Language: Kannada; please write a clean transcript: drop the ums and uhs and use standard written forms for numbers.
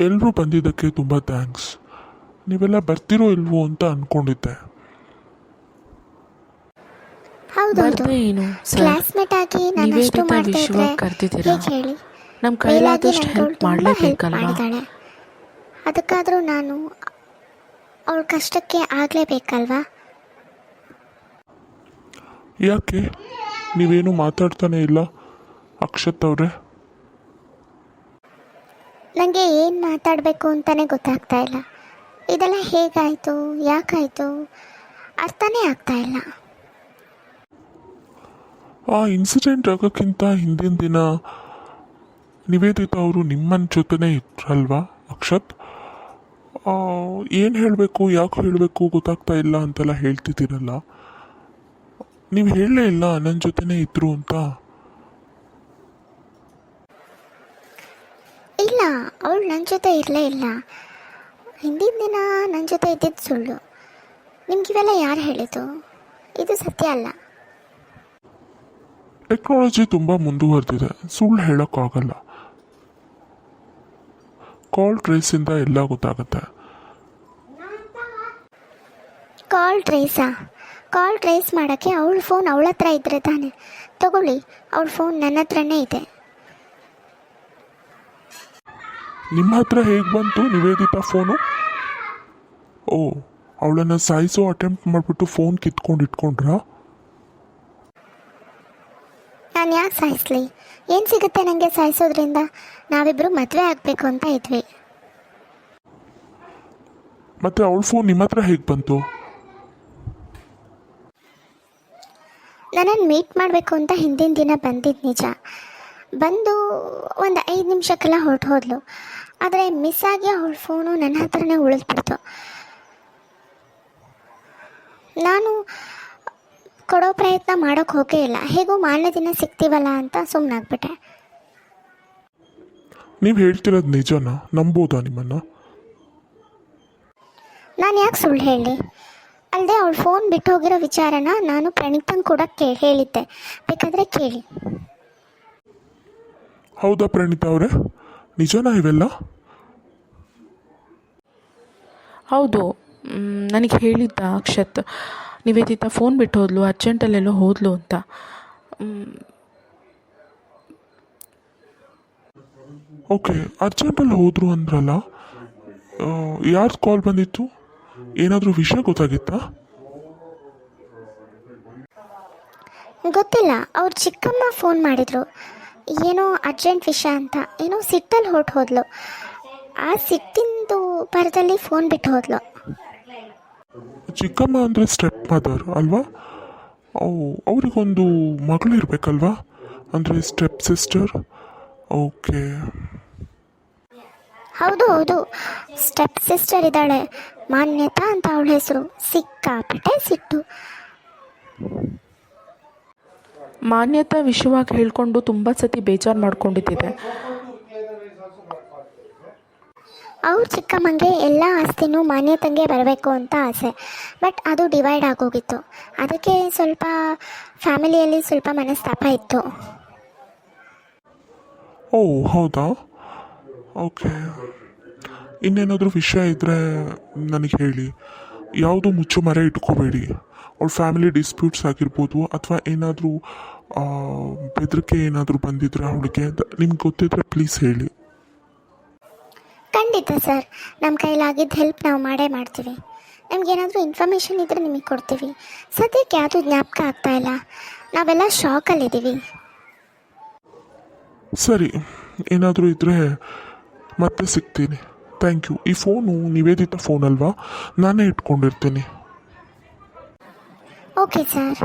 ಎಲ್ಲರೂ ಬಂದಿದ್ದಕ್ಕೆ ತುಂಬ ಥ್ಯಾಂಕ್ಸ್. ನೀವೆಲ್ಲ ಬರ್ತಿರೋ ಇಲ್ವೋ ಅಂತ ಅಂದ್ಕೊಂಡಿದ್ದೆ. ಹೌದೌದು, ಬರ್ದೆ ಏನು ಸರ್, ಕ್ಲಾಸ್ಮೇಟ್ ಆಗಿ ನಾನು ಅಷ್ಟು ನಿವೇದಿತಾ ಮಾಡ್ತಾ ಇದ್ರೆ ವಿಶ್ವ ಕರೆದಿದ್ದೀರಾ? ಹೇಗೆ ಹೇಳಿ? ನಮ್ಮ ಮೇಲಾಗಿ ಕೈಲಾದಷ್ಟು ನನ್ಗಳು ಹೆಲ್ಪ್ ತುಂಬ ಹೆಲ್ಪ್ ಮಾಡಲೇಬೇಕಲ್ವಾ? ಮಾಡಿದ್ದಾಳೆ. ಅದಕ್ಕಾದರೂ ನಾನು ಅವಳ ಕಷ್ಟಕ್ಕೆ ಆಗಲೇಬೇಕಲ್ವಾ? ಯಾಕೆ ನೀವೇನು ಮಾತಾಡ್ತಾನೆ ಇಲ್ಲ ಅಕ್ಷತ್ ಅವರೇ? ನನಗೆ ಏನು ಮಾತಾಡಬೇಕು ಅಂತಲೇ ಗೊತ್ತಾಗ್ತಾ ಇಲ್ಲ. ಇದೆಲ್ಲ ಹೇಗಾಯಿತು, ಯಾಕಾಯಿತು ಅರ್ಥನೇ ಆಗ್ತಾ ಇಲ್ಲ. ಆ ಇನ್ಸಿಡೆಂಟ್ ಆಗೋಕ್ಕಿಂತ ಹಿಂದಿನ ದಿನ ನಿವೇದಿತಾ ಅವರು ನಿಮ್ಮ ಜೊತೆನೇ ಇದ್ರಲ್ವಾ ಅಕ್ಷತ್? ಏನು ಹೇಳಬೇಕು, ಯಾಕೆ ಹೇಳಬೇಕು ಗೊತ್ತಾಗ್ತಾ ಇಲ್ಲ ಅಂತೆಲ್ಲ ಹೇಳ್ತಿದ್ದೀರಲ್ಲ. ನೀವು ಹೇಳಲೇ ಇಲ್ಲ ನನ್ನ ಜೊತೆನೇ ಇದ್ರು ಅಂತ. ಇಲ್ಲ, ಅವಳು ನನ್ನ ಜೊತೆ ಇರಲೇ ಇಲ್ಲ. ಹಿಂದಿನ ದಿನ ನನ್ನ ಜೊತೆ ಇದ್ದಿದ್ದು ಸುಳ್ಳು. ನಿಮ್ಗಿವೆಲ್ಲ ಯಾರು ಹೇಳಿದ್ದು? ಇದು ಸತ್ಯ ಅಲ್ಲ. ಟೆಕ್ನಾಲಜಿ ತುಂಬ ಮುಂದುವರೆದಿದೆ, ಸುಳ್ಳು ಹೇಳೋಕ್ಕಾಗಲ್ಲ. ಕಾಲ್ ಟ್ರೇಸಿಂದ ಎಲ್ಲ ಗೊತ್ತಾಗುತ್ತೆ. ಕಾಲ್ ಟ್ರೇಸ್ ಮಾಡೋಕ್ಕೆ ಅವಳ ಫೋನ್ ಅವಳ ಹತ್ರ ಇದ್ರೆ ತಾನೆ. ತಗೊಳ್ಳಿ, ಅವಳ ಫೋನ್ ನನ್ನ ಹತ್ರನೇ ಇದೆ. ನಿಮ್ಮ ಹತ್ರ ಹೇಗೆ ಬಂತು ನಿವೇದಿತಾ ಫೋನು? ಓ, ಅವಳನ್ನು ಸಾಯಿಸೋ ಅಟೆಂಪ್ಟ್ ಮಾಡಿಬಿಟ್ಟು ಫೋನ್ ಕಿತ್ಕೊಂಡು ಇಟ್ಕೊಂಡ್ರಾ? ನಾನು ಯಾಕೆ ಸಾಯಿಸ್ಲಿ? ಏನು ಸಿಗುತ್ತೆ ನನಗೆ ಸಾಯಿಸೋದ್ರಿಂದ? ನಾವಿಬ್ಬರು ಮದುವೆ ಆಗಬೇಕು ಅಂತ ಇದ್ವಿ. ಮತ್ತೆ ಅವಳ ಫೋನ್ ನಿಮ್ಮ ಹತ್ರ ಹೇಗೆ ಬಂತು? ನನ್ನನ್ನು ಮೀಟ್ ಮಾಡಬೇಕು ಅಂತ ಹಿಂದಿನ ದಿನ ಬಂದಿದ್ದು ನಿಜ. ಬಂದು ಒಂದು 5 ನಿಮಿಷಕ್ಕೆಲ್ಲ ಹೊರಟು ಹೋದ್ಲು. ಆದರೆ ಮಿಸ್ ಆಗಿ ಅವಳ ಫೋನು ನನ್ನ ಹತ್ರನೇ ಉಳಿದ್ಬಿಡ್ತು. ನಾನು ಕೊಡೋ ಪ್ರಯತ್ನ ಮಾಡೋಕ್ಕೆ ಹೋಗೇ ಇಲ್ಲ. ಹೇಗೂ ಮಾರನೇ ದಿನ ಸಿಗ್ತೀವಲ್ಲ ಅಂತ ಸುಮ್ಮನಾಗ್ಬಿಟ್ಟೆ. ನೀವು ಹೇಳ್ತಿರೋದು ನಿಜನಾ? ನಂಬೋದಾ ನಿಮ್ಮನ್ನು? ನಾನು ಯಾಕೆ ಸುಳ್ಳು ಹೇಳಿ? ಅಲ್ಲದೆ ಅವಳ ಫೋನ್ ಬಿಟ್ಟು ಹೋಗಿರೋ ವಿಚಾರನ ನಾನು ಪ್ರಣೀತಂಗೆ ಕೂಡ ಹೇಳಿದ್ದೆ, ಬೇಕಾದರೆ ಕೇಳಿ. ಹೌದಾ ಪ್ರಣೀತಾ ಅವರೇ, ನಿಜನಾ ಇವೆಲ್ಲ? ಹೌದು, ನನಗೆ ಹೇಳಿದ್ದ ಅಕ್ಷತ್, ನಿವೇದಿತಾ ಫೋನ್ ಬಿಟ್ಟು ಹೋದ್ಲು, ಅರ್ಜೆಂಟಲ್ಲೆಲ್ಲೋ ಹೋದ್ಲು ಅಂತ. ಓಕೆ, ಅರ್ಜೆಂಟಲ್ಲಿ ಹೋದ್ರು ಅಂದ್ರಲ್ಲ, ಯಾರ್ದು ಕಾಲ್ ಬಂದಿತ್ತು? ಏನಾದರೂ ವಿಷಯ ಗೊತ್ತಾಗಿತ್ತಾ? ಗೊತ್ತಿಲ್ಲ, ಅವ್ರ ಚಿಕ್ಕಮ್ಮ ಫೋನ್ ಮಾಡಿದರು. ಏನೋ ಅರ್ಜೆಂಟ್ ವಿಷಯ ಅಂತ. ಏನೋ ಸಿಟ್ಟಲ್ಲಿ ಹೊರಟು ಹೋದ್ಲು. ಆ ಸಿಟ್ಟಿಂದು ಭರದಲ್ಲಿ ಫೋನ್ ಬಿಟ್ಟು ಹೋದ್ಲು. ಚಿಕ್ಕಮ್ಮ ಅಂದರೆ ಸ್ಟೆಪ್ ಮದರ್ ಅಲ್ವಾ? ಅವರಿಗೊಂದು ಮಗಳಿರ್ಬೇಕಲ್ವಾ? ಅಂದರೆ ಸ್ಟೆಪ್ ಸಿಸ್ಟರ್. ಓಕೆ. ಹೌದು, ಸ್ಟೆಪ್ ಸಿಸ್ಟರ್ ಇದ್ದಾಳೆ, ಮಾನ್ಯತಾ ಅಂತ ಅವಳ ಹೆಸರು. ಸಿಕ್ಕಾಪಟ್ಟೆ ಸಿಟ್ಟು. ಮಾನ್ಯತಾ ವಿಷಯವಾಗಿ ಹೇಳ್ಕೊಂಡು ತುಂಬ ಸತಿ ಬೇಜಾರು ಮಾಡ್ಕೊಂಡಿದ್ದಿದೆ. ಅವ್ರ ಚಿಕ್ಕಮ್ಮಂಗೆ ಎಲ್ಲ ಆಸ್ತಿನೂ ಮಾನ್ಯತಂಗೆ ಬರಬೇಕು ಅಂತ ಆಸೆ. ಬಟ್ ಅದು ಡಿವೈಡ್ ಆಗೋಗಿತ್ತು. ಅದಕ್ಕೆ ಸ್ವಲ್ಪ ಫ್ಯಾಮಿಲಿಯಲ್ಲಿ ಸ್ವಲ್ಪ ಮನಸ್ತಾಪ ಇತ್ತು. ಓ ಹೌದಾ? ಓಕೆ. ಇನ್ನೇನಾದರೂ ವಿಷಯ ಇದ್ದರೆ ನನಗೆ ಹೇಳಿ. ಯಾವುದು ಮುಚ್ಚು ಮರೆ ಇಟ್ಕೋಬೇಡಿ. ಅವ್ರ ಫ್ಯಾಮಿಲಿ ಡಿಸ್ಪ್ಯೂಟ್ಸ್ ಆಗಿರ್ಬೋದು, ಅಥವಾ ಏನಾದರೂ ಬೆದರಿಕೆ ಏನಾದರೂ ಬಂದಿದ್ರೆ ಅವಳಿಗೆ ನಿಮ್ಗೆ ಗೊತ್ತಿದ್ರೆ ಪ್ಲೀಸ್ ಹೇಳಿ. ಖಂಡಿತ ಸರ್, ನಮ್ಮ ಕೈಲಾಗಿದ್ದ ಹೆಲ್ಪ್ ನಾವು ಮಾಡೇ ಮಾಡ್ತೀವಿ. ನಮಗೇನಾದರೂ ಇನ್ಫಾರ್ಮೇಷನ್ ಇದ್ದರೆ ನಿಮಗೆ ಕೊಡ್ತೀವಿ. ಸದ್ಯಕ್ಕೆ ಯಾವುದು ಜ್ಞಾಪಕ ಆಗ್ತಾ ಇಲ್ಲ, ನಾವೆಲ್ಲ ಶಾಕಲ್ಲಿದ್ದೀವಿ. ಸರಿ, ಏನಾದರೂ ಇದ್ದರೆ ಮತ್ತೆ ಸಿಗ್ತೀನಿ. Thank you. ಈ ಫೋನು ನಿವೇದಿತಾ ಫೋನ್ ಅಲ್ವಾ? ನಾನೇ ಇಟ್ಕೊಂಡಿರ್ತೀನಿ. Okay sir.